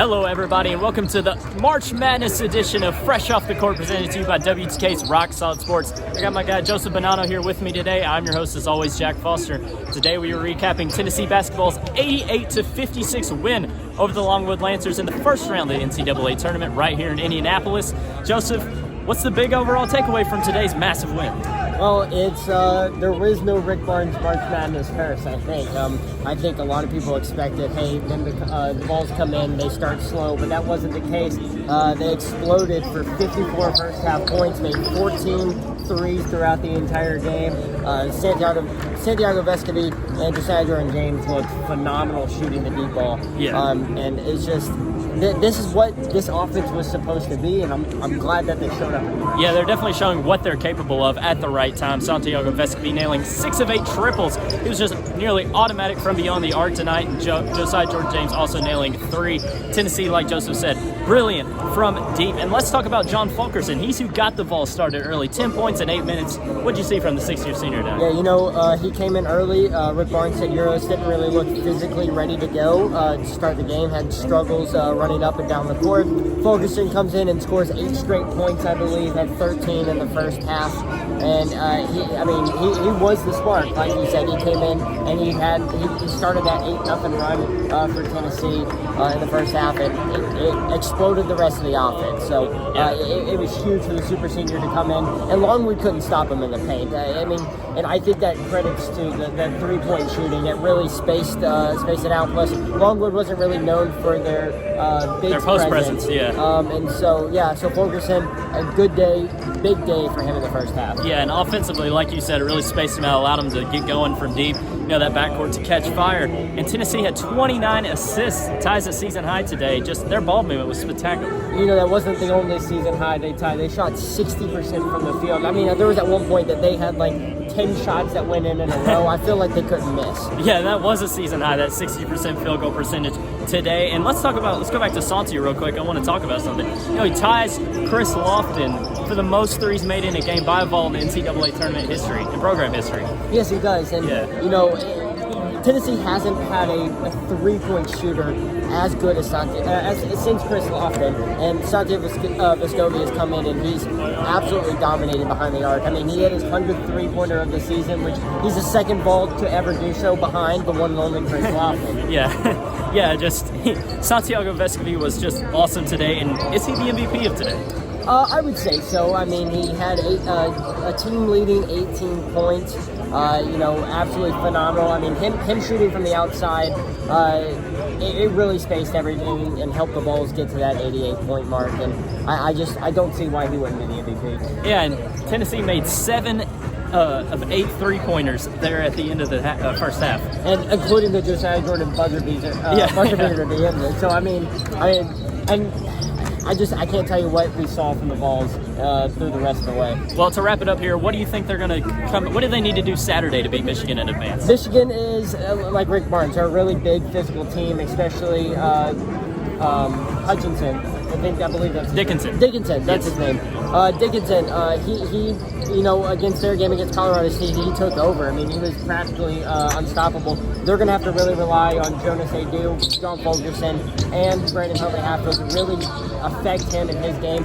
Hello, everybody, and welcome to the March Madness edition of Fresh Off the Court, presented to you by WTK's Rock Solid Sports. I got my guy Joseph Bonanno here with me today. I'm your host, as always, Jack Foster. Today we are recapping Tennessee basketball's 88-56 win over the Longwood Lancers in the first round of the NCAA Tournament right here in Indianapolis. Joseph, what's the big overall takeaway from today's massive win? Well, it's there was no Rick Barnes March Madness curse, I think. I think a lot of people expected, hey, then the Vols come in, they start slow, but that wasn't the case. They exploded for 54 first half points, made 14 threes throughout the entire game. Santiago Vescovi and Josiah Jordan-James looked phenomenal shooting the deep ball. Yeah. And it's just, this is what this offense was supposed to be, and I'm glad that they showed up. Yeah, they're definitely showing what they're capable of at the right time. Santiago Vescovi nailing 6 of 8 triples. He was just nearly automatic from beyond the arc tonight, and Josiah Jordan-James also nailing 3. Tennessee, like Joseph said, brilliant from deep. And let's talk about John Fulkerson. He's who got the Vols started early. 10 points in 8 minutes. What'd you see from the 6-year senior down? Yeah, he came in early. Rick Barnes said Euros didn't really look physically ready to go to start the game, had struggles running up and down the court. Fulkerson comes in and scores 8 straight points, I believe, had 13 in the first half. And he was the spark, like you said. He came in and he started that 8-0 run for Tennessee in the first half, and it exploded the rest of the offense. So it was huge for the super senior to come in, and Longwood couldn't stop him in the paint. And I think that credits to the three-point shooting. It really spaced it out. Plus, Longwood wasn't really known for their post presence. So Fulkerson, a good day, big day for him in the first half. Yeah, and offensively, like you said, it really spaced him out, allowed him to get going from deep, that backcourt to catch fire. And Tennessee had 29 assists, ties a season high today. Just their ball movement was spectacular. That wasn't the only season high they tied. They shot 60% from the field. There was at one point that they had 10 shots that went in a row. I feel like they couldn't miss. Yeah, that was a season high, that 60% field goal percentage today. And let's go back to Santi real quick. I want to talk about something. He ties Chris Lofton for the most threes made in a game by a Vol in the NCAA tournament history, in program history. Yes, he does. And, Tennessee hasn't had a three-point shooter as good as since Chris Lofton, and Santiago Vescovi has come in and he's absolutely dominated behind the arc. He had his 100th three-pointer of the season, which he's the second Vol to ever do so behind the one and only Chris Lofton. Santiago Vescovi was just awesome today, and is he the MVP of today? I would say so. He had a team-leading 18 points. Absolutely phenomenal. Him shooting from the outside, it really spaced everything and helped the Vols get to that 88-point mark. And I don't see why he wouldn't be the MVP. Yeah, and Tennessee made 7 of 8 three-pointers there at the end of the first half, and including the Josiah Jordan buzzer beater at the end. So I can't tell you what we saw from the Vols through the rest of the way. Well, to wrap it up here, what do you think they're going to come? What do they need to do Saturday to beat Michigan in advance? Michigan is, like Rick Barnes, they're a really big physical team, especially Hutchinson. I believe that's Dickinson. Dickinson, that's his name. Dickinson, he against their game against Colorado State, he took over. He was practically unstoppable. They're going to have to really rely on Jonas Adu, John Fulkerson, and Brandon Huntley-Half to really affect him in his game.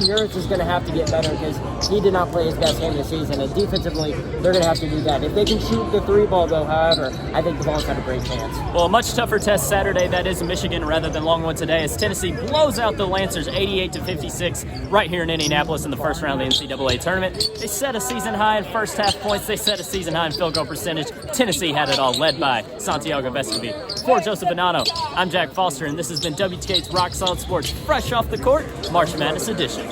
Euros is going to have to get better because he did not play his best game this season, and defensively, they're going to have to do that. If they can shoot the three ball, though, however, I think the Vols have a great chance. Well, a much tougher test Saturday, that is Michigan rather than Longwood today, as Tennessee blows out the Lancers 88-56 right here in Indianapolis in the first round of the NCAA Tournament. They set a season high in first half points. They set a season high in field goal percentage. Tennessee had it all, led by Santiago Vescovi. For Joseph Bonanno, I'm Jack Foster, and this has been WTK's Rock Solid Sports Fresh Off the Court March Madness edition.